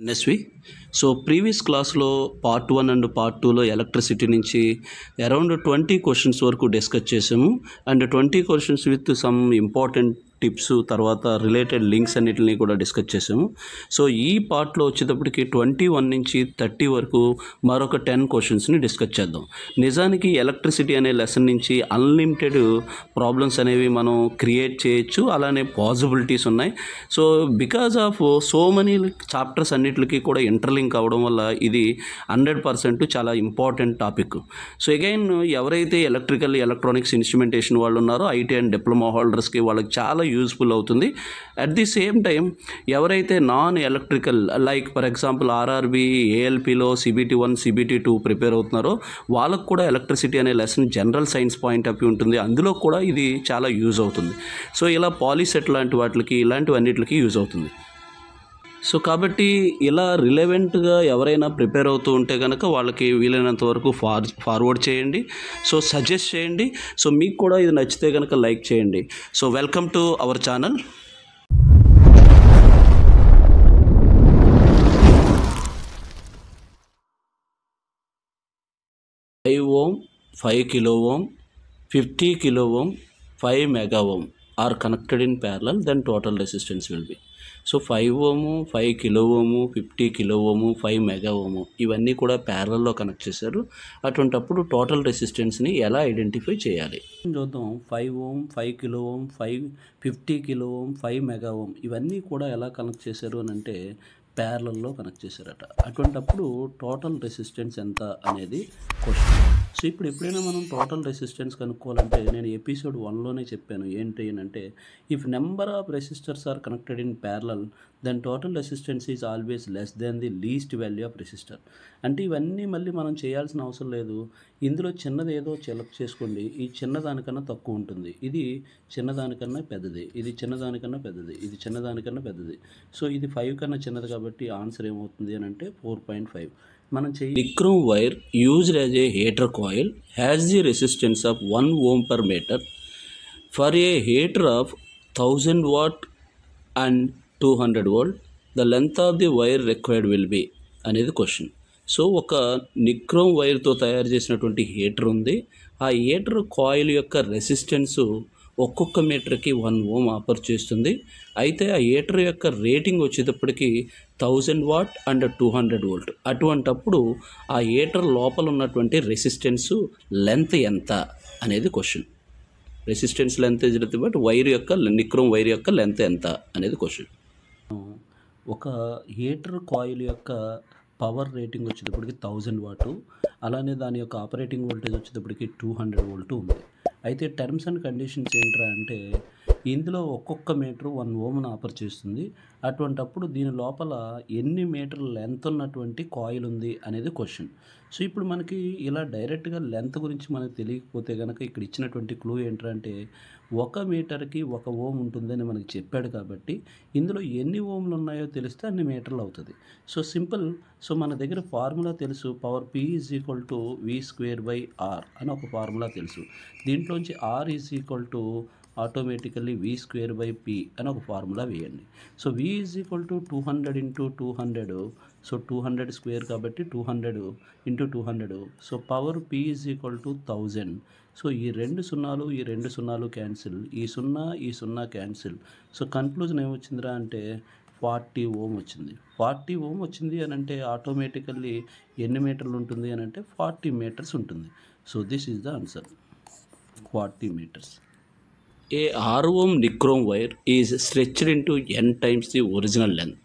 NSV. So previous క్లాస్లో part 1 and part 2లో electricity నుంచి అరౌండ్ 20 క్వశ్చన్స్ వరకు డిస్కస్ చేసాము. And 20 questions with some important tips, తర్వాత రిలేటెడ్ లింక్స్ అన్నిటిని కూడా డిస్కస్ చేసాము. సో ఈ పార్ట్లో వచ్చేటప్పటికి 21 నుంచి 30 వరకు మరొక 10 క్వశ్చన్స్ని డిస్కస్ చేద్దాం. నిజానికి ఎలక్ట్రిసిటీ అనే లెసన్ నుంచి అన్లిమిటెడ్ ప్రాబ్లమ్స్ అనేవి మనం క్రియేట్ చేయొచ్చు, అలానే పాసిబిలిటీస్ ఉన్నాయి. So because of so many chapters అన్నిటికీ కూడా ఇంటర్లింక్ అవ్వడం వల్ల ఇది 100% చాలా ఇంపార్టెంట్ టాపిక్. సో అగైన్ ఎవరైతే ఎలక్ట్రానిక్స్ ఇన్స్ట్రుమెంటేషన్ వాళ్ళు ఉన్నారో ఐటీ అండ్ డిప్లొమా హోల్డర్స్కి వాళ్ళకి చాలా యూజ్ఫుల్ అవుతుంది. అట్ ది సేమ్ టైం ఎవరైతే non electrical like for example RRB, ఏఎల్పిలో సిబిటి 1, సిబిటి 2 ప్రిపేర్ అవుతున్నారో వాళ్ళకు కూడా ఎలక్ట్రిసిటీ అనే lesson general science point of view ఉంటుంది. అందులో కూడా ఇది చాలా యూజ్ అవుతుంది. సో ఇలా పాలీసెట్ లాంటి వాటికి ఇలాంటివన్నిటికి యూజ్ అవుతుంది. సో కాబట్టి ఇలా రిలవెంట్గా ఎవరైనా ప్రిపేర్ అవుతూ ఉంటే కనుక వాళ్ళకి వీలైనంత వరకు ఫార్వర్డ్ చేయండి. సో సజెస్ట్ చేయండి. సో మీకు కూడా ఇది నచ్చితే కనుక లైక్ చేయండి. So welcome to our channel. 5 ohm, 5 kilo ohm, 50 kilo ohm, 5 mega ohm are connected in parallel, then total resistance will be. So 5 ohm, 5 kilo ohm, 50 kilo ohm, 5 mega ohm ఇవన్నీ కూడా ప్యారలల్లో connect చేశారు. అటువంటప్పుడు total రెసిస్టెన్స్ని ఎలా identify చేయాలి చూద్దాం. 5 ohm, 5 kilo ohm, 50 kilo ohm, 5 mega ohm ఇవన్నీ కూడా ఎలా కనెక్ట్ చేశారు అని అంటే ప్యారలల్లో కనెక్ట్ చేశారట. అటువంటప్పుడు టోటల్ రెసిస్టెన్స్ ఎంత అనేది క్వశ్చన్. సో ఇప్పుడు ఎప్పుడైనా మనం టోటల్ రెసిస్టెన్స్ కనుక్కోవాలంటే నేను ఎపిసోడ్ 1లోనే చెప్పాను ఏంటి అంటే if number of resistors are connected in parallel then total resistance is always less than the least value of resistor. అంటే ఇవన్నీ మళ్ళీ మనం చేయాల్సిన అవసరం లేదు. ఇందులో చిన్నది ఏదో సెలెక్ట్ చేసుకోండి. ఈ చిన్నదానికన్నా తక్కువ ఉంటుంది, ఇది చిన్నదానికన్నా పెద్దది, ఇది చిన్నదానికన్నా పెద్దది, ఇది చిన్నదానికన్నా పెద్దది. సో ఇది 5 కన్నా చిన్నది కాబట్టి ఆన్సర్ ఏమవుతుంది అని అంటే 4.5. మనం nichrome wire used as a heater coil has the resistance of 1 ohm per meter for a heater of 1000 watt and 200 volt. The length of the wire required will be అనేది question. So ఒక nichrome వైర్తో తయారు చేసినటువంటి heater ఉంది. ఆ heater coil యొక్క resistance ఒక్కొక్క మీటర్కి 1 ohm offer చేస్తుంది. అయితే ఆ హీటర్ యొక్క రేటింగ్ వచ్చేటప్పటికి 1000 watt అండ్ 200 volt. అటువంటప్పుడు ఆ హీటర్ లోపల ఉన్నటువంటి రెసిస్టెన్స్ లెంత్ ఎంత అనేది question. Resistance length is nothing but wire యొక్క నిక్రోమ్ వైర్ యొక్క లెంత్ ఎంత అనేది క్వశ్చన్. ఒక హీటర్ కాయిల్ యొక్క పవర్ రేటింగ్ వచ్చేటప్పటికి 1000 watt, అలానే దాని యొక్క ఆపరేటింగ్ వోల్టేజ్ వచ్చేటప్పటికి 200 volt ఉంది. అయితే టర్మ్స్ అండ్ కండిషన్స్ ఏంట్రా అంటే ఇందులో ఒక్కొక్క మీటర్ 1 ohm ఆఫర్ చేస్తుంది. అటువంటప్పుడు దీని లోపల ఎన్ని మీటర్ల లెంత్ ఉన్నటువంటి కాయిల్ ఉంది అనేది క్వశ్చన్. సో ఇప్పుడు మనకి ఇలా డైరెక్ట్గా లెంత్ గురించి మనకు తెలియకపోతే కనుక ఇక్కడ ఇచ్చినటువంటి క్లూ ఏంటంటే 1 మీటర్కి 1 ohm ఉంటుందని మనకి చెప్పాడు. కాబట్టి ఇందులో ఎన్ని ఓమ్లు ఉన్నాయో తెలిస్తే అన్ని మీటర్లు అవుతుంది. So simple. సో మన దగ్గర ఫార్ములా తెలుసు, power P is equal to V²/R అని ఒక ఫార్ములా తెలుసు. దీంట్లోంచి R is equal to automatically V²/P అని ఒక ఫార్ములా వేయండి. So V is equal to 200 × 200. So 200 square కాబట్టి 200 × 200. So power P is equal to 1000. So ఈ 2 సున్నాలు క్యాన్సిల్, ఈ 0 క్యాన్సిల్. సో కన్క్లూజన్ ఏమొచ్చిందిరా అంటే 40 ohm వచ్చింది. 40 ohm వచ్చింది అని అంటే ఆటోమేటికల్లీ ఎన్ని మీటర్లు ఉంటుంది అని అంటే 40 meters ఉంటుంది. So this is the answer, 40 meters. A 6 ohm nichrome wire is stretched into n times the original length,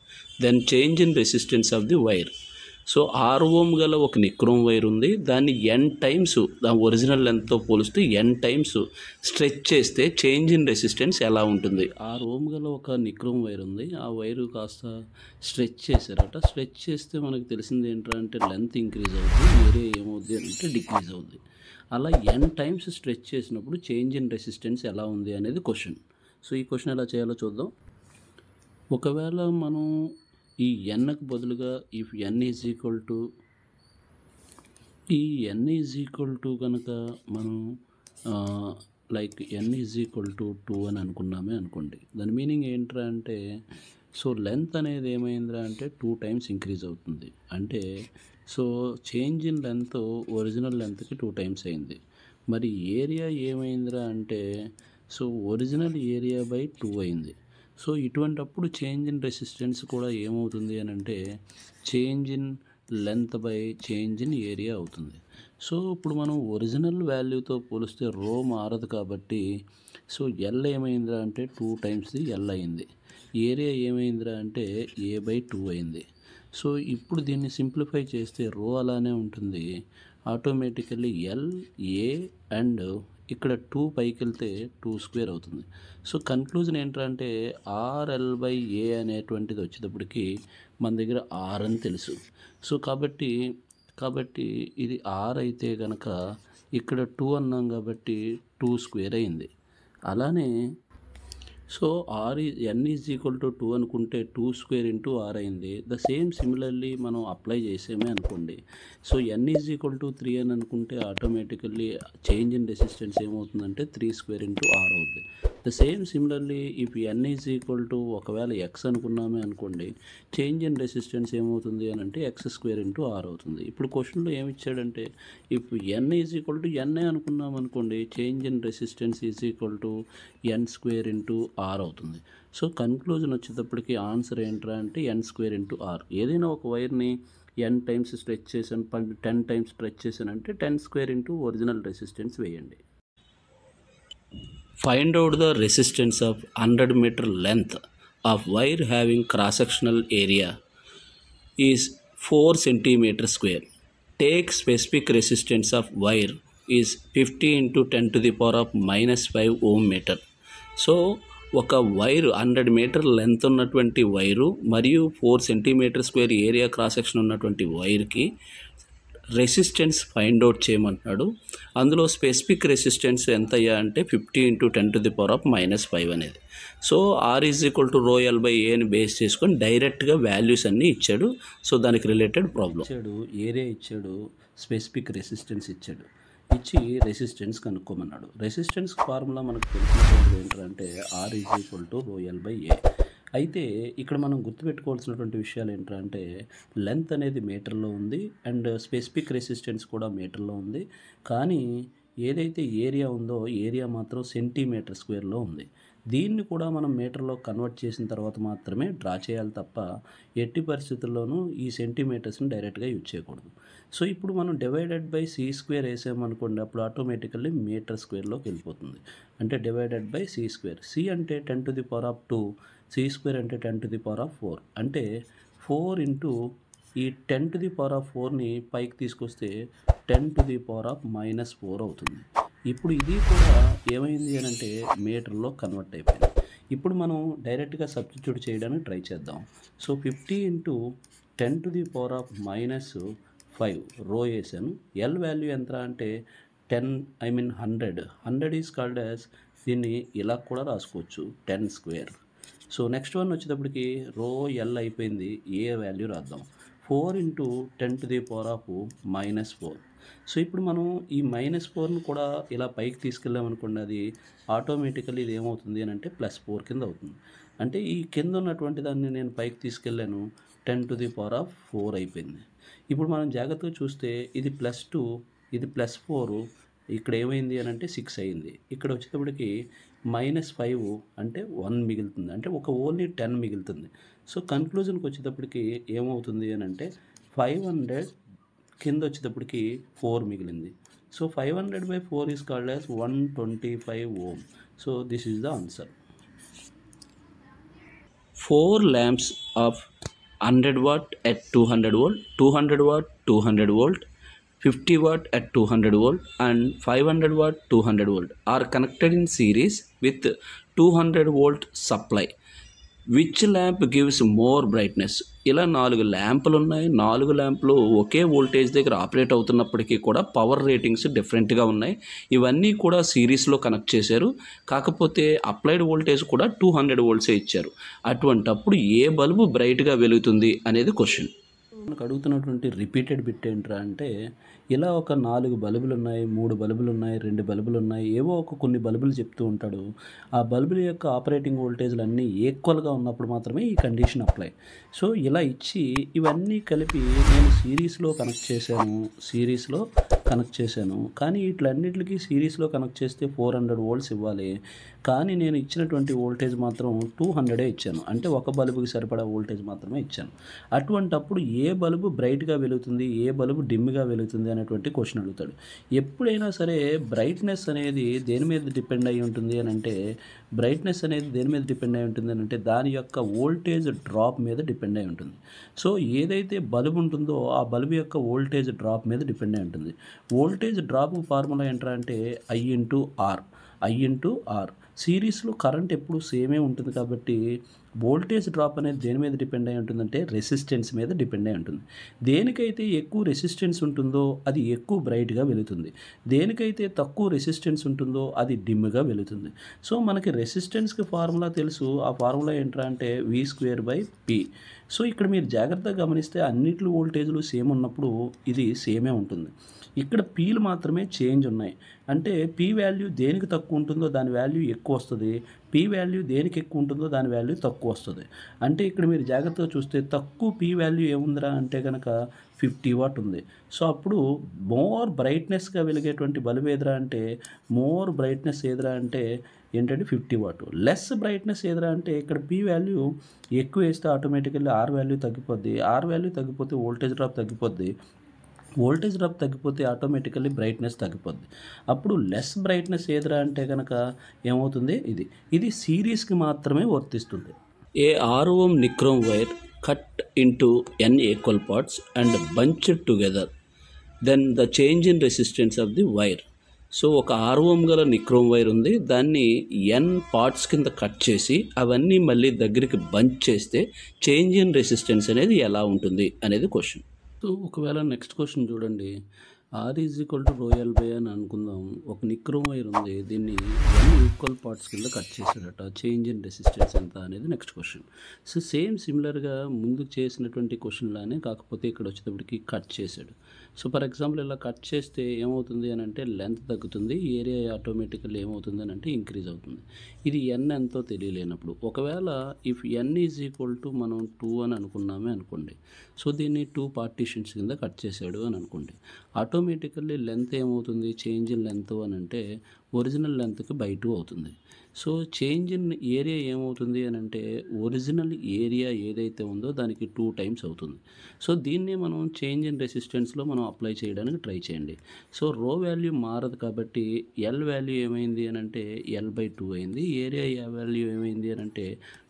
then change in resistance of the wire. So 6 ohm గల ఒక నిక్రోమ్ వైర్ ఉంది. దాన్ని n times దాని original లెంత్తో పోలిస్తే n times stretch చేస్తే change in resistance ఎలా ఉంటుంది. 6 ohm గల ఒక నిక్రోమ్ వైర్ ఉంది. ఆ వైరు కాస్త స్ట్రెచ్ చేశారట. స్ట్రెచ్ చేస్తే మనకు తెలిసింది ఏంటంటే లెంత్ ఇంక్రీజ్ అవుతుంది, వేరే ఏమవుద్ది అంటే డిక్రీజ్ అవుద్ది. అలా n times స్ట్రెచ్ చేసినప్పుడు చేంజ్ ఇన్ రెసిస్టెన్స్ ఎలా ఉంది అనేది క్వశ్చన్. సో ఈ క్వశ్చన్ ఎలా చేయాలో చూద్దాం. ఒకవేళ మనం ఈ nకు బదులుగా if n is equal to కనుక మనం like n is equal to 2 అని అనుకున్నామే అనుకోండి. దాని మీనింగ్ ఏంట్రా అంటే సో లెంత్ అనేది ఏమైందిరా అంటే 2 టైమ్స్ ఇంక్రీజ్ అవుతుంది. అంటే so change in length original లెంత్కి 2 టైమ్స్ అయింది. మరి ఏరియా ఏమైందిరా అంటే సో ఒరిజినల్ ఏరియా బై 2 అయింది. సో ఇటువంటప్పుడు చేంజ్ ఇన్ రెసిస్టెన్స్ కూడా ఏమవుతుంది అని అంటే change in length by change in area అవుతుంది. సో ఇప్పుడు మనం ఒరిజినల్ వాల్యూతో పోలిస్తే రో మారదు కాబట్టి సో ఎల్ ఏమైందిరా అంటే 2 టైమ్స్ ఎల్ అయింది. ఏరియా ఏమైందిరా అంటే ఏ బై 2 అయింది. సో ఇప్పుడు దీన్ని సింప్లిఫై చేస్తే రో అలానే ఉంటుంది. ఆటోమేటికల్లీ ఎల్ ఏ అండ్ ఇక్కడ 2 పైకి వెళ్తే 2 స్క్వేర్ అవుతుంది. సో కన్క్లూజన్ ఏంటంటే ఆర్ఎల్ బై ఏ అనేటువంటిది వచ్చేటప్పటికి మన దగ్గర ఆర్ అని తెలుసు. సో కాబట్టి ఇది ఆర్ అయితే కనుక ఇక్కడ 2 అన్నాం కాబట్టి 2 స్క్వేర్ అయింది. అలానే so R N is equal to 2 అనుకుంటే 2 స్క్వేర్ ఇంటూ ఆర్ అయింది. ద సేమ్ సిమిలర్లీ మనం అప్లై చేసేమే అనుకోండి. So N is equal to 3 అని అనుకుంటే ఆటోమేటికల్లీ చేంజ్ ఇన్ రెసిస్టెన్స్ ఏమవుతుందంటే 3 స్క్వేర్ ఇంటూ ఆర్ అవుతుంది. The same similarly if N is equal to ఒకవేళ ఎక్స్ అనుకున్నామే అనుకోండి, చేంజ్ ఇన్ రెసిస్టెన్స్ ఏమవుతుంది అని అంటే ఎక్స్ స్క్వేర్ ఇంటూ ఆర్ అవుతుంది. ఇప్పుడు క్వశ్చన్లో ఏమి ఇచ్చాడంటే if N is equal to N A అనుకున్నాం అనుకోండి, change in resistance is equal to N square into R అవుతుంది. సో కన్క్లూజన్ వచ్చేటప్పటికి ఆన్సర్ ఏంట్రా అంటే ఎన్ స్క్వేర్ ఇంటూ ఆర్. ఏదైనా ఒక వైర్ని ఎన్ టైమ్స్ స్ట్రెచ్ చేశాను, 10 టైమ్స్ స్ట్రెచ్ చేశానంటే 10 స్క్వేర్ ఇంటూ ఒరిజినల్ రెసిస్టెన్స్ వేయండి. Find out the resistance of 100 meter length of wire having cross-sectional area is 4 centimeter square. Take specific resistance of wire is 50 into 10 to the power of minus 5 ohm meter. So ఒక wire 100 metre length ఉన్నటువంటి wire మరియు 4 centimetre square area cross section ఉన్నటువంటి వైర్కి resistance find out చేయమంటున్నాడు. అందులో specific resistance ఎంత అయ్యా అంటే 50 into 10 to the power of minus 5 అనేది. So R is equal to rho L by ఏని బేస్ చేసుకొని డైరెక్ట్గా వాల్యూస్ అన్నీ ఇచ్చాడు. సో దానికి రిలేటెడ్ ప్రాబ్లం ఇచ్చాడు, ఏరియా ఇచ్చాడు, స్పెసిఫిక్ రెసిస్టెన్స్ ఇచ్చాడు, ఇచ్చి రెసిస్టెన్స్ కనుక్కోమన్నాడు. రెసిస్టెన్స్ ఫార్ములా మనకు తెలిసినటువంటి ఏంటంటే R is equal to rho L by A. అయితే ఇక్కడ మనం గుర్తుపెట్టుకోవాల్సినటువంటి విషయాలు ఏంటంటే లెంత్ అనేది మీటర్లో ఉంది అండ్ స్పెసిఫిక్ రెసిస్టెన్స్ కూడా మీటర్లో ఉంది. కానీ ఏదైతే ఏరియా ఉందో ఏరియా మాత్రం సెంటీమీటర్ స్క్వేర్లో ఉంది. దీన్ని కూడా మనం మీటర్లో కన్వర్ట్ చేసిన తర్వాత మాత్రమే డ్రా చేయాలి తప్ప ఎట్టి పరిస్థితుల్లోనూ ఈ సెంటీమీటర్స్ని డైరెక్ట్గా యూజ్ చేయకూడదు. సో ఇప్పుడు మనం డివైడెడ్ బై సి స్క్వేర్ వేసామనుకోండి, అప్పుడు ఆటోమేటికల్లీ మీటర్ స్క్వేర్లోకి వెళ్ళిపోతుంది. అంటే divided by C square. C అంటే 10 to the power of 2, C square అంటే 10 to the power of 4. అంటే 4 ఇంటూ ఈ 10 to the power of 4ని పైకి తీసుకొస్తే 10 to the power of minus 4 అవుతుంది. ఇప్పుడు ఇది కూడా ఏమైంది అని అంటే మీటర్లో కన్వర్ట్ అయిపోయింది. ఇప్పుడు మనం డైరెక్ట్గా సబ్స్టిట్యూట్ చేయడానికి ట్రై చేద్దాం. So 50 into 10 to the power of minus 5 రో వేసాను. ఎల్ వాల్యూ ఎంత అంటే 100 ఈజ్ కాల్డ్ యాజ్, దీన్ని ఇలా కూడా రాసుకోవచ్చు 10 స్క్వేర్. సో నెక్స్ట్ వన్ వచ్చేటప్పటికి రో ఎల్ అయిపోయింది, ఏ వాల్యూ రాద్దాం. 4 into 10 to the power of minus 4. So ఇప్పుడు మనం ఈ -4ను కూడా ఇలా పైకి తీసుకెళ్ళామనుకోండి, అది ఆటోమేటికల్లీ ఇది ఏమవుతుంది అని అంటే +4 కింద అవుతుంది. అంటే ఈ కింద ఉన్నటువంటి దాన్ని నేను పైకి తీసుకెళ్ళాను, 10 to the power of 4 అయిపోయింది. ఇప్పుడు మనం జాగ్రత్తగా చూస్తే ఇది +2, ఇది +4, ఇక్కడ ఏమైంది అని అంటే 6 అయింది. ఇక్కడ వచ్చేటప్పటికి -5 అంటే 1 మిగులుతుంది, అంటే ఒక ఓన్లీ 10 మిగులుతుంది. సో కన్క్లూజన్కి వచ్చేటప్పటికి ఏమవుతుంది అని అంటే 500 కింద వచ్చేటప్పటికి 4 మిగిలింది. So 500/4 is called as 125 ohm. So this is the answer. 4 lamps of 100 watt at 200 volt, 200 watt 200 volt, 50 watt at 200 volt and 500 watt 200 volt are connected in series with 200 volt supply. Which lamp gives more brightness. ఇలా 4 ల్యాంపులు ఉన్నాయి. 4 ల్యాంపులు ఒకే voltage దగ్గర operate అవుతున్నప్పటికీ కూడా power ratings డిఫరెంట్గా ఉన్నాయి. ఇవన్నీ కూడా సిరీస్లో connect చేశారు. కాకపోతే అప్లైడ్ వోల్టేజ్ కూడా 200 volts ఇచ్చారు. అటువంటప్పుడు ఏ బల్బు బ్రైట్గా వెలుగుతుంది అనేది క్వశ్చన్. మనకు అడుగుతున్నటువంటి రిపీటెడ్ బిట్ ఏంట్రా అంటే, ఇలా ఒక 4 బల్బులు ఉన్నాయి, 3 బల్బులు ఉన్నాయి, 2 బల్బులు ఉన్నాయి, ఏవో ఒక కొన్ని బల్బులు చెప్తూ ఉంటాడు. ఆ బల్బుల యొక్క ఆపరేటింగ్ వోల్టేజ్లు అన్నీ ఈక్వల్గా ఉన్నప్పుడు మాత్రమే ఈ కండిషన్ అప్లై. సో ఇలా ఇచ్చి ఇవన్నీ కలిపి నేను సిరీస్లో కనెక్ట్ చేశాను. కానీ వీటిలన్నిటికి సిరీస్లో కనెక్ట్ చేస్తే 400 వోల్ట్స్ ఇవ్వాలి. కానీ నేను ఇచ్చినటువంటి వోల్టేజ్ మాత్రం 200 ఇచ్చాను. అంటే ఒక బల్బుకి సరిపడా వోల్టేజ్ మాత్రమే ఇచ్చాను. అటువంటప్పుడు ఏ బల్బు బ్రైట్గా వెలుగుతుంది, ఏ బల్బు డిమ్గా వెలుగుతుంది అనేటువంటి క్వశ్చన్ అడుగుతాడు. ఎప్పుడైనా సరే బ్రైట్నెస్ అనేది దేని మీద డిపెండ్ అయి ఉంటుంది అని అంటే, దాని యొక్క వోల్టేజ్ డ్రాప్ మీద డిపెండ్ అయి ఉంటుంది. సో ఏదైతే బల్బు ఉంటుందో ఆ బల్బు యొక్క వోల్టేజ్ డ్రాప్ మీద డిపెండ్ అయి ఉంటుంది. వోల్టేజ్ డ్రాప్ ఫార్ములా ఏంట్రా అంటే I ఇంటూ ఆర్. సిరీస్లో కరెంట్ ఎప్పుడు సేమే ఉంటుంది కాబట్టి వోల్టేజ్ డ్రాప్ అనేది దేని మీద డిపెండ్ అయి ఉంటుందంటే రెసిస్టెన్స్ మీద డిపెండ్ అయి ఉంటుంది. దేనికైతే ఎక్కువ రెసిస్టెన్స్ ఉంటుందో అది ఎక్కువ బ్రైట్గా వెలుగుతుంది. దేనికైతే తక్కువ రెసిస్టెన్స్ ఉంటుందో అది డిమ్గా వెలుగుతుంది. సో మనకి రెసిస్టెన్స్కి ఫార్ములా తెలుసు. ఆ ఫార్ములా ఏంట్రా అంటే V²/P. సో ఇక్కడ మీరు జాగ్రత్తగా గమనిస్తే అన్నిటి వోల్టేజ్లు సేమ్ ఉన్నప్పుడు ఇది సేమే ఉంటుంది. ఇక్కడ పీలు మాత్రమే చేంజ్ ఉన్నాయి. అంటే పీ వాల్యూ దేనికి తక్కువ ఉంటుందో దాని వాల్యూ ఎక్కువ వస్తుంది, పీ వాల్యూ దేనికి ఎక్కువ ఉంటుందో దాని వాల్యూ తక్కువ వస్తుంది. అంటే ఇక్కడ మీరు జాగ్రత్తగా చూస్తే తక్కువ పీ వాల్యూ ఏముందిరా అంటే కనుక 50 వాట్ ఉంది. సో అప్పుడు మోర్ బ్రైట్నెస్గా వెలిగేటువంటి బల్బ్ ఏదిరా అంటే ఏంటంటే 50 వాట్. లెస్ బ్రైట్నెస్ ఏదిరా అంటే ఇక్కడ పీ వాల్యూ ఎక్కువ వేస్తే ఆటోమేటికల్లీ ఆర్ వాల్యూ తగ్గిపోద్ది. ఆర్ వాల్యూ తగ్గిపోతే వోల్టేజ్ డ్రాప్ తగ్గిపోతే ఆటోమేటికల్లీ బ్రైట్నెస్ తగ్గిపోద్ది. అప్పుడు లెస్ బ్రైట్నెస్ ఏదిరా అంటే కనుక ఏమవుతుంది, ఇది సిరీస్కి మాత్రమే వర్తిస్తుంది. ఏ 6 ohm nichrome wire cut into n equal parts and bunched together, then the change in resistance of the wire. So ఒక 6 ohm గల నిక్రోమ్ వైర్ ఉంది, దాన్ని n పార్ట్స్ కింద కట్ చేసి అవన్నీ మళ్ళీ దగ్గరికి బంచ్ చేస్తే చేంజ్ ఇన్ రెసిస్టెన్స్ అనేది ఎలా ఉంటుంది అనేది క్వశ్చన్. సో ఒకవేళ నెక్స్ట్ క్వశ్చన్ చూడండి, R ρL/I అని అనుకుందాం. ఒక నిక్రోమ్ వైర్ ఉంది, దీన్ని n ఈక్వల్ పార్ట్స్ కింద కట్ చేశాడట. చేంజ్ ఇన్ రెసిస్టెన్స్ ఎంత అనేది నెక్స్ట్ క్వశ్చన్. సో సేమ్ సిమిలర్గా ముందు చేసినటువంటి క్వశ్చన్ లానే, కాకపోతే ఇక్కడ వచ్చేటప్పటికి కట్ చేశాడు. సో ఫర్ ఎగ్జాంపుల్ ఇలా కట్ చేస్తే ఏమవుతుంది అని అంటే లెంత్ తగ్గుతుంది, ఏరియా ఆటోమేటికల్లీ ఏమవుతుంది అని అంటే ఇంక్రీజ్ అవుతుంది. ఇది n ఎంతో తెలియలేనప్పుడు ఒకవేళ ఇఫ్ n మనం 2 అని అనుకోండి. సో దీన్ని 2 పార్టీషన్స్ కింద కట్ చేశాడు అని అనుకోండి. ఆటోమేటికల్లీ లెంత్ ఏమవుతుంది, చేంజ్ ఇన్ లెంత్ అని అంటే ఒరిజినల్ లెంత్కి బై 2 అవుతుంది. సో చేంజ్ ఇన్ ఏరియా ఏమవుతుంది అని అంటే ఒరిజినల్ ఏరియా ఏదైతే ఉందో దానికి 2 times అవుతుంది. సో దీన్ని మనం చేంజ్ ఇన్ రెసిస్టెన్స్లో మనం అప్లై చేయడానికి ట్రై చేయండి. సో రో వాల్యూ మారదు కాబట్టి ఎల్ వాల్యూ ఏమైంది అని అంటే L/2 అయింది. ఏరియా వాల్యూ ఏమైంది అని అంటే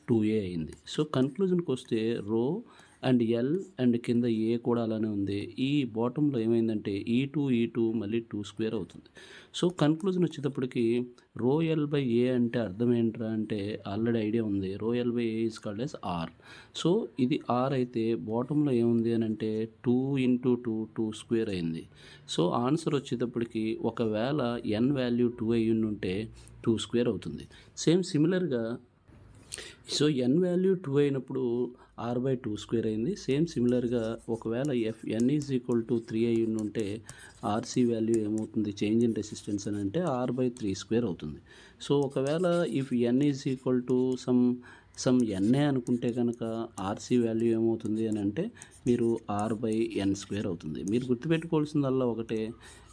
2A అయింది. సో కన్క్లూజన్కి వస్తే రో అండ్ ఎల్ అండ్ కింద ఏ కూడా అలానే ఉంది. ఈ బాటంలో ఏమైందంటే E2 మళ్ళీ 2² అవుతుంది. సో కన్క్లూజన్ వచ్చేటప్పటికి రో L/A అంటే అర్థం ఏంట్రా అంటే ఆల్రెడీ ఐడియా ఉంది. Rho L/A is called as R. So ఇది ఆర్ అయితే బాటంలో ఏముంది అని అంటే 2 × 2² అయింది. సో ఆన్సర్ వచ్చేటప్పటికి ఒకవేళ n వాల్యూ 2 అయ్యి ఉంటే 2² అవుతుంది. సేమ్ సిమిలర్గా సో n వాల్యూ 2 అయినప్పుడు R/2² అయింది. సేమ్ సిమిలర్గా ఒకవేళ n 3 అయ్యి ఉంటే RC వాల్యూ ఏమవుతుంది, చేంజ్ ఇన్ రెసిస్టెన్స్ అని అంటే R/3² అవుతుంది. సో ఒకవేళ ఇఫ్ n సమ్ NA అనుకుంటే కనుక RC వాల్యూ ఏమవుతుంది అని అంటే మీరు R/n² అవుతుంది. మీరు గుర్తుపెట్టుకోవాల్సిందల్లా ఒకటే,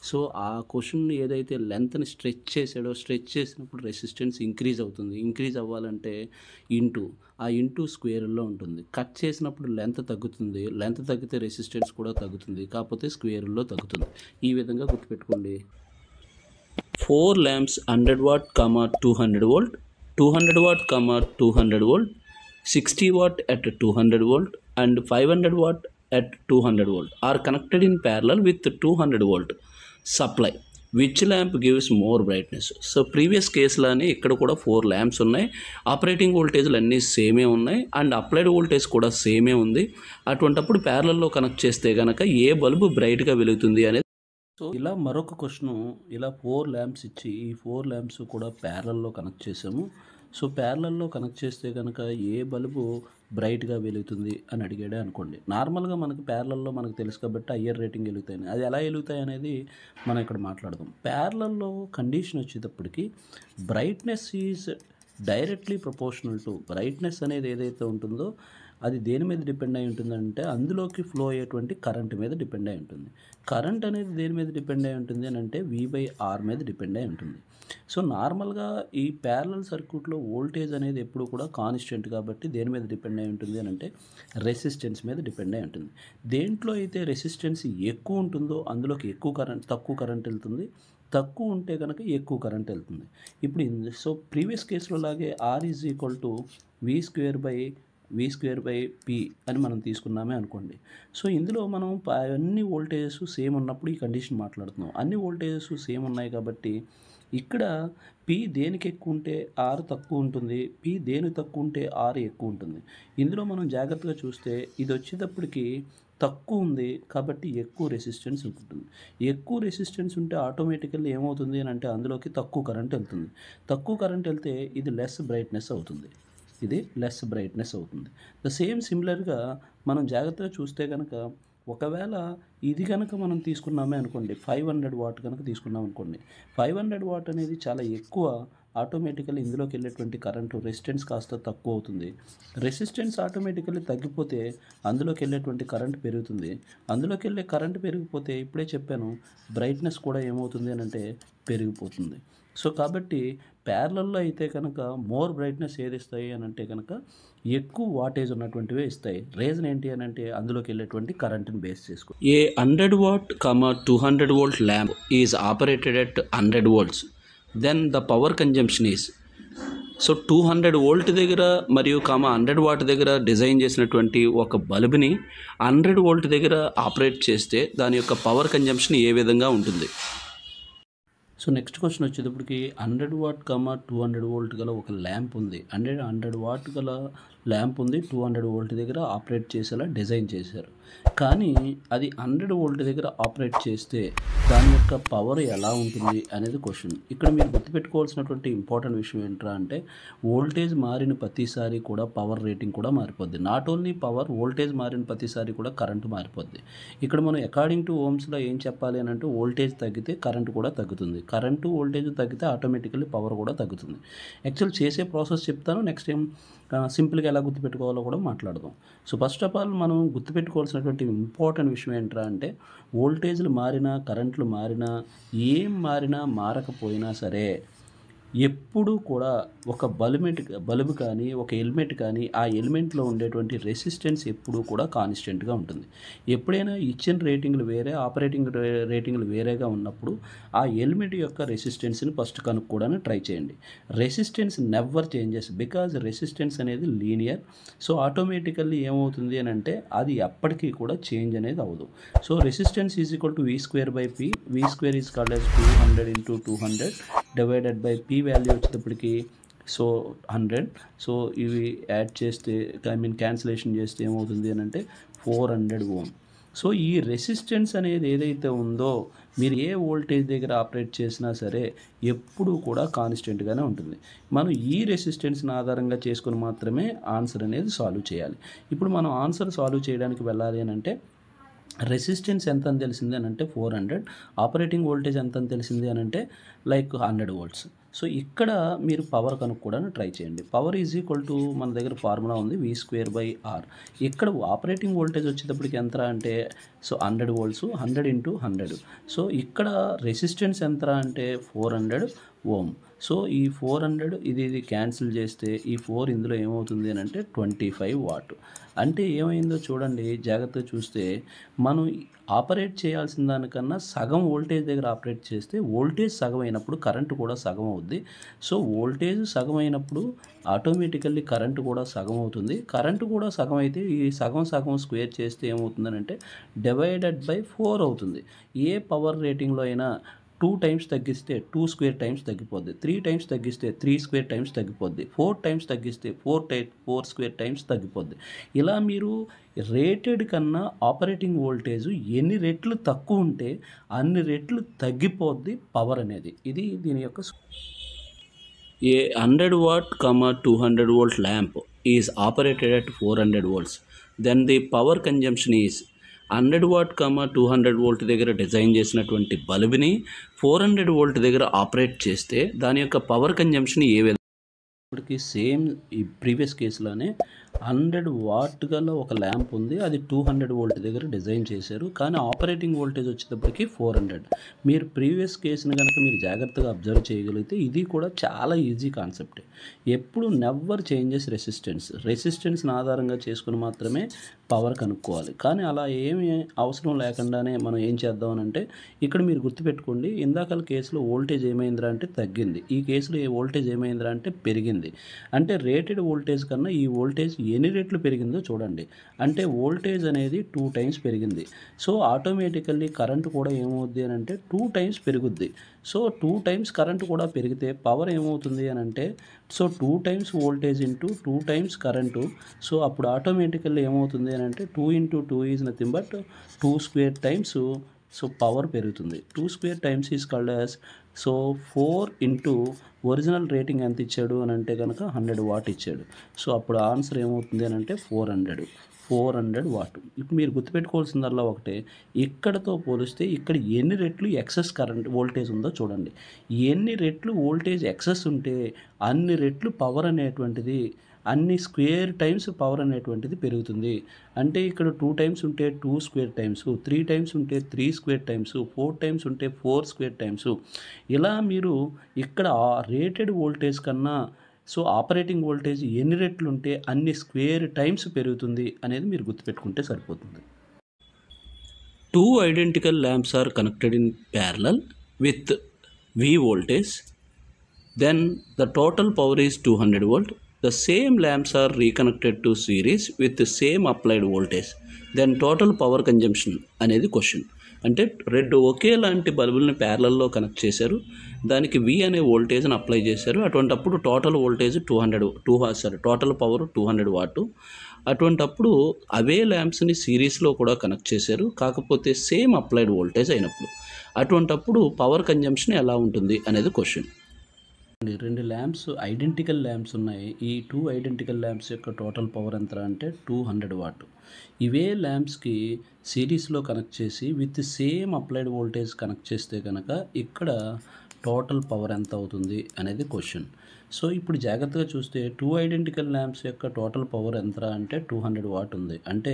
సో ఆ క్వశ్చన్ ఏదైతే లెంత్ని స్ట్రెచ్ చేసినప్పుడు రెసిస్టెన్స్ ఇంక్రీజ్ అవుతుంది. ఇంక్రీజ్ అవ్వాలంటే ఇంటూ స్క్వేర్లో ఉంటుంది. కట్ చేసినప్పుడు లెంత్ తగ్గుతుంది, లెంత్ తగ్గితే రెసిస్టెన్స్ కూడా తగ్గుతుంది, కాకపోతే స్క్వేర్లో తగ్గుతుంది. ఈ విధంగా గుర్తుపెట్టుకోండి. 4 lamps 100 watt, 200 volt, 200 watt, 200 volt, 60 watt at 200 volt and 500 watt at 200 volt are connected in parallel with 200 volt supply. Which lamp gives more brightness. So previous కేసులోనే ఇక్కడ కూడా 4 ల్యాంప్స్ ఉన్నాయి. ఆపరేటింగ్ వోల్టేజ్లు అన్నీ సేమే ఉన్నాయి అండ్ అప్లైడ్ వోల్టేజ్ కూడా సేమే ఉంది. అటువంటప్పుడు ప్యారలల్లో కనెక్ట్ చేస్తే కనుక ఏ బల్బు బ్రైట్గా వెలుగుతుంది అనేది. సో ఇలా మరొక క్వశ్చను, ఇలా 4 ల్యాంప్స్ ఇచ్చి ఈ 4 ల్యాంప్స్ కూడా ప్యారలల్లో కనెక్ట్ చేసాము. సో ప్యారలల్లో కనెక్ట్ చేస్తే కనుక ఏ బల్బు బ్రైట్గా వెలుగుతుంది అని అడిగాడే అనుకోండి. నార్మల్గా మనకు ప్యారలల్లో మనకు తెలుసు కాబట్టి హయ్యర్ రేటింగ్ వెలుగుతాయి. అది ఎలా వెలుగుతాయి అనేది మనం ఇక్కడ మాట్లాడదాం. ప్యారలల్లో కండిషన్ వచ్చేటప్పటికి brightness is directly proportional to brightness అనేది ఏదైతే ఉంటుందో అది దేని మీద డిపెండ్ అయి ఉంటుందంటే అందులోకి ఫ్లో అయ్యేటువంటి కరెంట్ మీద డిపెండ్ అయి ఉంటుంది. కరెంట్ అనేది దేని మీద డిపెండ్ అయి ఉంటుంది అని అంటే V/R మీద డిపెండ్ అయి ఉంటుంది. సో నార్మల్గా ఈ ప్యారలల్ సర్క్యూట్లో వోల్టేజ్ అనేది ఎప్పుడు కూడా కాన్స్టెంట్ కాబట్టి దేని మీద డిపెండ్ అయి ఉంటుంది అని అంటే రెసిస్టెన్స్ మీద డిపెండ్ అయి ఉంటుంది. దేంట్లో అయితే రెసిస్టెన్స్ ఎక్కువ ఉంటుందో అందులోకి తక్కువ కరెంట్ వెళ్తుంది. తక్కువ ఉంటే కనుక ఎక్కువ కరెంట్ వెళ్తుంది. ఇప్పుడు సో ప్రీవియస్ కేసులో లాగే R is equal to V² by P అని మనం తీసుకున్నామే అనుకోండి. సో ఇందులో మనం అన్ని వోల్టేజెస్ సేమ్ ఉన్నప్పుడు ఈ కండిషన్ మాట్లాడుతున్నాం. అన్ని వోల్టేజెస్ సేమ్ ఉన్నాయి కాబట్టి ఇక్కడ P దేనికి ఎక్కువ ఉంటే R తక్కువ ఉంటుంది, P దేనికి తక్కువ ఉంటే R ఎక్కువ ఉంటుంది. ఇందులో మనం జాగ్రత్తగా చూస్తే ఇది వచ్చేటప్పటికి తక్కువ ఉంది కాబట్టి ఎక్కువ రెసిస్టెన్స్ ఉంటుంది. ఎక్కువ రెసిస్టెన్స్ ఉంటే ఆటోమేటికల్లీ ఏమవుతుంది అని అంటే అందులోకి తక్కువ కరెంట్ వెళ్తుంది. తక్కువ కరెంట్ వెళ్తే ఇది లెస్ బ్రైట్నెస్ అవుతుంది. ద సేమ్ సిమిలర్గా మనం జాగ్రత్తగా చూస్తే కనుక ఒకవేళ ఇది కనుక మనం తీసుకున్నామే అనుకోండి 500 వాట్ కనుక తీసుకున్నాం అనుకోండి 500 వాట్ అనేది చాలా ఎక్కువ. ఆటోమేటికల్లీ ఇందులోకి వెళ్ళేటువంటి కరెంటు రెసిస్టెన్స్ కాస్త తక్కువ అవుతుంది. రెసిస్టెన్స్ ఆటోమేటికల్లీ తగ్గిపోతే అందులోకి వెళ్ళేటువంటి కరెంట్ పెరుగుతుంది. అందులోకి వెళ్ళే కరెంట్ పెరిగిపోతే ఇప్పుడే చెప్పాను బ్రైట్నెస్ కూడా ఏమవుతుంది అని అంటే పెరిగిపోతుంది. సో కాబట్టి ప్యారలల్లో అయితే కనుక మోర్ బ్రైట్నెస్ ఏది ఇస్తాయి అని అంటే కనుక ఎక్కువ వాటేజ్ ఉన్నటువంటివే ఇస్తాయి. రీజన్ ఏంటి అని అంటే అందులోకి వెళ్ళేటువంటి కరెంట్ని బేస్ చేసుకో. ఏ 100 watt, 200 volt lamp is operated at 100 volts. Then the power consumption is so 200 volt దగ్గర మరియు 100 వాట్ దగ్గర డిజైన్ చేసినటువంటి ఒక బల్బుని 100 వోల్ట్ దగ్గర ఆపరేట్ చేస్తే దాని యొక్క పవర్ కన్జంప్షన్ ఏ విధంగా ఉంటుంది. సో నెక్స్ట్ క్వశ్చన్ వచ్చేటప్పటికి 100 వాట్ 200 వోల్ట్ గల ఒక ల్యాంప్ ఉంది. 100 వాట్ గల ల్యాంప్ ఉంది 200 వోల్ట్ దగ్గర ఆపరేట్ చేసేలా డిజైన్ చేశారు. కానీ అది 100 వోల్ట్ దగ్గర ఆపరేట్ చేస్తే దాని యొక్క పవర్ ఎలా ఉంటుంది అనేది క్వశ్చన్. ఇక్కడ మీరు గుర్తుపెట్టుకోవాల్సినటువంటి ఇంపార్టెంట్ విషయం ఏంట్రా అంటే వోల్టేజ్ మారిన ప్రతిసారి కూడా పవర్ రేటింగ్ కూడా మారిపోద్ది. నాట్ ఓన్లీ పవర్, వోల్టేజ్ మారిన ప్రతిసారి కూడా కరెంటు మారిపోద్ది. ఇక్కడ మనం అకార్డింగ్ టు ఓమ్స్లో ఏం చెప్పాలి అని అంటే వోల్టేజ్ తగ్గితే కరెంటు కూడా తగ్గుతుంది. కరెంటు వోల్టేజ్ తగ్గితే ఆటోమేటికల్లీ పవర్ కూడా తగ్గుతుంది. యాక్చువల్ చేసే ప్రాసెస్ చెప్తాను. నెక్స్ట్ టైం సింపుల్గా ఎలా గుర్తుపెట్టుకోవాలో కూడా మాట్లాడదాం. సో ఫస్ట్ ఆఫ్ ఆల్ మనం గుర్తుపెట్టుకోవాల్సినటువంటి ఇంపార్టెంట్ విషయం ఏంట్రా అంటే వోల్టేజ్లు మారినా కరెంట్లు మారినా ఏం మారినా మారకపోయినా సరే ఎప్పుడూ కూడా ఒక బల్బు కానీ ఒక ఎలిమెంట్ కానీ ఆ ఎలిమెంట్లో ఉండేటువంటి రెసిస్టెన్స్ ఎప్పుడూ కూడా కాన్స్టెంట్గా ఉంటుంది. ఎప్పుడైనా ఇచ్చిన రేటింగ్లు వేరే, ఆపరేటింగ్ రేటింగ్లు వేరేగా ఉన్నప్పుడు ఆ ఎలిమెంట్ యొక్క రెసిస్టెన్స్ని ఫస్ట్ కనుక్కోవడానికి ట్రై చేయండి. Resistance never changes because resistance అనేది లీనియర్. సో ఆటోమేటికల్లీ ఏమవుతుంది అని అంటే అది ఎప్పటికీ కూడా చేంజ్ అనేది అవ్వదు. So resistance is equal to V²/P. V² is called as 200 × 200 divided by P value వచ్చేటప్పటికి సో 100. సో ఇవి యాడ్ చేస్తే క్యాన్సిలేషన్ చేస్తే ఏమవుతుంది అని అంటే 400 ఓం. సో ఈ రెసిస్టెన్స్ అనేది ఏదైతే ఉందో మీరు ఏ వోల్టేజ్ దగ్గర ఆపరేట్ చేసినా సరే ఎప్పుడూ కూడా కాన్స్టెంట్గానే ఉంటుంది. మనం ఈ రెసిస్టెన్స్ని ఆధారంగా చేసుకుని మాత్రమే ఆన్సర్ అనేది సాల్వ్ చేయాలి. ఇప్పుడు మనం ఆన్సర్ సాల్వ్ చేయడానికి వెళ్ళాలి అని అంటే రెసిస్టెన్స్ ఎంత అని తెలిసింది అని అంటే 400, ఆపరేటింగ్ వోల్టేజ్ ఎంత అని తెలిసింది అని అంటే లైక్ 100 volts. సో ఇక్కడ మీరు పవర్ కనుక్కోవడానికి ట్రై చేయండి. పవర్ ఈజ్ ఈక్వల్ టు మన దగ్గర ఫార్ములా ఉంది V²/R. ఇక్కడ ఆపరేటింగ్ వోల్టేజ్ వచ్చేటప్పటికి ఎంత అంటే సో 100 volts, 100 × 100. సో ఇక్కడ రెసిస్టెన్స్ ఎంత అంటే 400 ఓం. సో ఈ 400 ఇది క్యాన్సిల్ చేస్తే ఈ 4 ఇందులో ఏమవుతుంది అని అంటే 25 వాట్. అంటే ఏమైందో చూడండి, జాగ్రత్తగా చూస్తే మనం ఆపరేట్ చేయాల్సిన దానికన్నా సగం వోల్టేజ్ దగ్గర ఆపరేట్ చేస్తే వోల్టేజ్ సగం అయినప్పుడు కరెంటు కూడా సగం అవుద్ది. సో వోల్టేజ్ సగం అయినప్పుడు ఆటోమేటికల్లీ కరెంటు కూడా సగం అవుతుంది. కరెంటు కూడా సగం అయితే ఈ సగం స్క్వేర్ చేస్తే ఏమవుతుందని అంటే డివైడెడ్ బై 4 అవుతుంది. ఏ పవర్ రేటింగ్లో అయినా 2 times తగ్గిస్తే 2 square times తగ్గిపోద్ది, 3 times తగ్గిస్తే 3 square times తగ్గిపోద్ది, 4 times తగ్గిస్తే 4 square times తగ్గిపోద్ది. ఇలా మీరు రేటెడ్ కన్నా ఆపరేటింగ్ వోల్టేజ్ ఎన్ని రెట్లు తక్కువ ఉంటే అన్ని రెట్లు తగ్గిపోద్ది పవర్ అనేది. ఇది దీని యొక్క. ఏ 100 watt, 200 volt lamp is operated at 400 volts, then the power consumption is 100 watt, 200 volt దగ్గర డిజైన్ చేసినటువంటి బల్బుని 400 వోల్ట్ దగ్గర ఆపరేట్ చేస్తే దాని యొక్క పవర్ కన్జంప్షన్ ఏ విధంగా ఇప్పటికి సేమ్ ఈ ప్రీవియస్ కేసులోనే 100 వాట్ గల ఒక ల్యాంప్ ఉంది, అది 200 వోల్ట్ దగ్గర డిజైన్ చేశారు, కానీ ఆపరేటింగ్ వోల్టేజ్ వచ్చేటప్పటికి 400. మీరు ప్రీవియస్ కేసుని కనుక మీరు జాగ్రత్తగా అబ్జర్వ్ చేయగలిగితే ఇది కూడా చాలా ఈజీ కాన్సెప్టే. ఎప్పుడు నెవర్ చేంజెస్ రెసిస్టెన్స్ని ఆధారంగా చేసుకుని మాత్రమే పవర్ కనుక్కోవాలి. కానీ అలా ఏమీ అవసరం లేకుండానే మనం ఏం చేద్దామనంటే, ఇక్కడ మీరు గుర్తుపెట్టుకోండి, ఇందాకల కేసులో వోల్టేజ్ ఏమైందిరా అంటే తగ్గింది, ఈ కేసులో వోల్టేజ్ ఏమైందిరా అంటే పెరిగింది. అంటే రేటెడ్ వోల్టేజ్ కన్నా ఈ వోల్టేజ్ ఎన్ని రెట్లు పెరిగిందో చూడండి. అంటే వోల్టేజ్ అనేది 2 టైమ్స్ పెరిగింది. సో ఆటోమేటికల్లీ కరెంట్ కూడా ఏమవుద్ది అని అంటే 2 టైమ్స్ పెరుగుద్ది. సో 2 టైమ్స్ కరెంట్ కూడా పెరిగితే పవర్ ఏమవుతుంది అని అంటే, so 2 times voltage into 2 times current. So అప్పుడు ఆటోమేటికల్లీ ఏమవుతుంది అని అంటే 2 × 2 is nothing but 2 square times. So power పెరుగుతుంది. 2 square times is called as, so 4 into original rating ఎంత ఇచ్చాడు అని అంటే కనుక 100 వాట్ ఇచ్చాడు. సో అప్పుడు ఆన్సర్ ఏమవుతుంది అని అంటే 400 వాట్. ఇప్పుడు మీరు గుర్తుపెట్టుకోవాల్సిందల్లా ఒకటే, ఇక్కడతో పోలిస్తే ఇక్కడ ఎన్ని రెట్లు ఎక్సెస్ కరెంట్ వోల్టేజ్ ఉందో చూడండి. ఎన్ని రెట్లు వోల్టేజ్ ఎక్సెస్ ఉంటే అన్ని రెట్లు పవర్ అనేటువంటిది, అన్ని స్క్వేర్ టైమ్స్ పవర్ అనేటువంటిది పెరుగుతుంది. అంటే ఇక్కడ 2 టైమ్స్ ఉంటే 2 స్క్వేర్ టైమ్స్, 3 టైమ్స్ ఉంటే 3 స్క్వేర్ టైమ్స్, 4 టైమ్స్ ఉంటే 4 స్క్వేర్ టైమ్స్. ఇలా మీరు ఇక్కడ రేటెడ్ వోల్టేజ్ కన్నా సో ఆపరేటింగ్ వోల్టేజ్ ఎన్ని రెట్లు ఉంటే అన్ని స్క్వేర్ టైమ్స్ పెరుగుతుంది అనేది మీరు గుర్తుపెట్టుకుంటే సరిపోతుంది. 2 identical lamps are connected in parallel with V voltage, then the total power is 200 volt. The same lamps are reconnected to series with the same applied voltage, then total power consumption అనేది question. అంటే రెండు ఒకేలాంటి బల్బుల్ని ప్యారలల్లో connect చేశారు, దానికి V అనే వోల్టేజ్ని apply చేశారు. అటువంటప్పుడు total voltage total power 200 what. అటువంటప్పుడు అవే ల్యాంప్స్ని సిరీస్లో కూడా కనెక్ట్ చేశారు, కాకపోతే సేమ్ అప్లైడ్ వోల్టేజ్ అయినప్పుడు. అటువంటప్పుడు పవర్ కన్జంప్షన్ ఎలా ఉంటుంది అనేది క్వశ్చన్. 2 ల్యాంప్స్ ఐడెంటికల్ ల్యాంప్స్ ఉన్నాయి. ఈ 2 ఐడెంటికల్ ల్యాంప్స్ యొక్క టోటల్ పవర్ ఎంత అంటే 200 వాట్. ఇవే ల్యాంప్స్కి సిరీస్లో కనెక్ట్ చేసి with same applied voltage connect చేస్తే కనుక ఇక్కడ టోటల్ పవర్ ఎంత అవుతుంది అనేది క్వశ్చన్. సో ఇప్పుడు జాగ్రత్తగా చూస్తే 2 ఐడెంటికల్ ల్యాంప్స్ యొక్క టోటల్ పవర్ ఎంత అంటే 200 వాట్ ఉంది. అంటే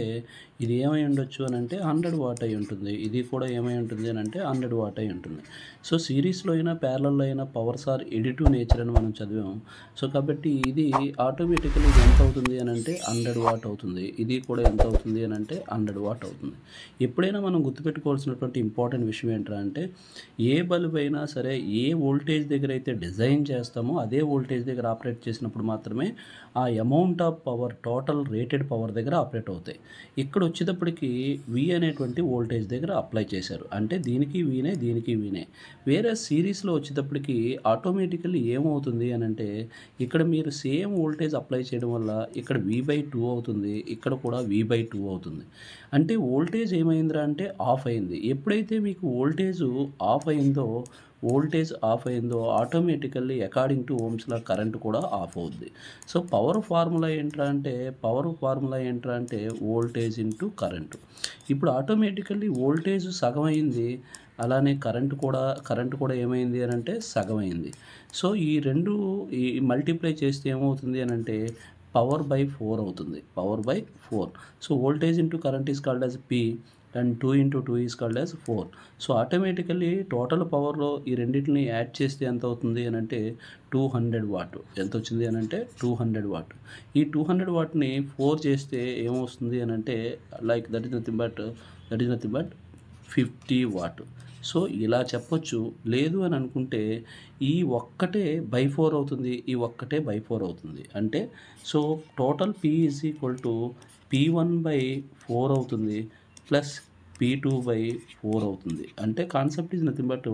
ఇది ఏమై ఉండొచ్చు అని అంటే 100 వాట్ అయి ఉంటుంది, ఇది కూడా ఏమై ఉంటుంది అని అంటే 100 వాట్ అయి ఉంటుంది. సో సిరీస్లో అయినా ప్యారలల్లో అయినా పవర్స్ ఆర్ ఎడిటివ్ నేచర్ అని మనం చదివాం. సో కాబట్టి ఇది ఆటోమేటికల్లీ ఎంత అవుతుంది అని అంటే 100 వాట్ అవుతుంది, ఇది కూడా ఎంత అవుతుంది అని అంటే 100 వాట్ అవుతుంది. ఎప్పుడైనా మనం గుర్తుపెట్టుకోవాల్సినటువంటి ఇంపార్టెంట్ విషయం ఏంటంటే, ఏ బల్బ్ అయినా సరే ఏ వోల్టేజ్ దగ్గర అయితే డిజైన్ చేస్తామో అదే వోల్టేజ్ దగ్గర ఆపరేట్ చేసినప్పుడు మాత్రమే ఆ amount of power total rated power దగ్గర ఆపరేట్ అవుతాయి. ఇక్కడ వచ్చేటప్పటికి V అనేటువంటి వోల్టేజ్ దగ్గర అప్లై చేశారు, అంటే దీనికి వీనే దీనికి వీనే. వేరే సిరీస్లో వచ్చేటప్పటికి ఆటోమేటికల్లీ ఏమవుతుంది అని అంటే, ఇక్కడ మీరు సేమ్ వోల్టేజ్ అప్లై చేయడం వల్ల ఇక్కడ V/2 అవుతుంది, ఇక్కడ కూడా V/2 అవుతుంది. అంటే వోల్టేజ్ ఏమైందిరా అంటే ఆఫ్ అయింది. ఎప్పుడైతే మీకు వోల్టేజ్ ఆఫ్ అయిందో automatically according to Ohm's law current కూడా ఆఫ్ అవుద్ది. సో పవర్ ఫార్ములా ఏంట్రా అంటే వోల్టేజ్ ఇంటూ కరెంటు. ఇప్పుడు ఆటోమేటికల్లీ వోల్టేజ్ సగం అయింది, అలానే కరెంటు కూడా ఏమైంది అని అంటే సగం అయింది. సో ఈ రెండు మల్టిప్లై చేస్తే ఏమవుతుంది అని అంటే పవర్/4 అవుతుంది, పవర్/4. So voltage into current is called as P and 2 × 2 is called as 4. So automatically total పవర్లో ఈ రెండింటిని యాడ్ చేస్తే ఎంత అవుతుంది అని అంటే 200 వాట్. ఎంత వచ్చింది అని అంటే 200 వాట్. ఈ 200 వాట్ని 4 చేస్తే ఏమొస్తుంది అని అంటే like that is nothing but 50 what. So ఇలా చెప్పొచ్చు. లేదు అని అనుకుంటే ఈ ఒక్కటే /4 అవుతుంది, ఈ ఒక్కటే /4 అవుతుంది. అంటే so total P is equal to P1/4 అవుతుంది ప్లస్ P2/4 అవుతుంది. అంటే కాన్సెప్ట్ ఈజ్ నథింగ్ బట్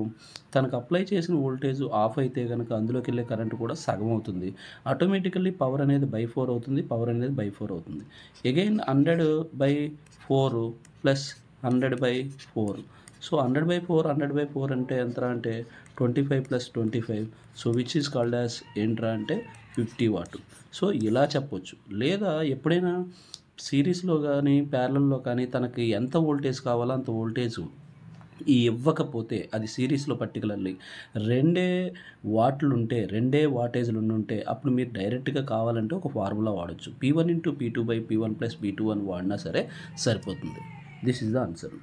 తనకు అప్లై చేసిన వోల్టేజ్ ఆఫ్ అయితే కనుక అందులోకి వెళ్ళే కరెంట్ కూడా సగం అవుతుంది. ఆటోమేటికల్లీ పవర్ అనేది /4 అవుతుంది, పవర్ అనేది /4 అవుతుంది. Again 100/4 plus 100/4. సో 100/4 అంటే ఎంత అంటే 25 + 25. So which is called as ఏంట్రా అంటే 50 వాట్. సో ఇలా చెప్పొచ్చు. లేదా ఎప్పుడైనా సిరీస్లో కానీ ప్యారలల్లో కానీ తనకి ఎంత వోల్టేజ్ కావాలో అంత వోల్టేజ్ ఇవ్వకపోతే, అది సిరీస్లో పర్టికులర్లీ రెండే వాటేజ్లు ఉంటే అప్పుడు మీరు డైరెక్ట్గా కావాలంటే ఒక ఫార్ములా వాడచ్చు. P1 × P2/P1 + B21 వాడినా సరే సరిపోతుంది. This is the answer.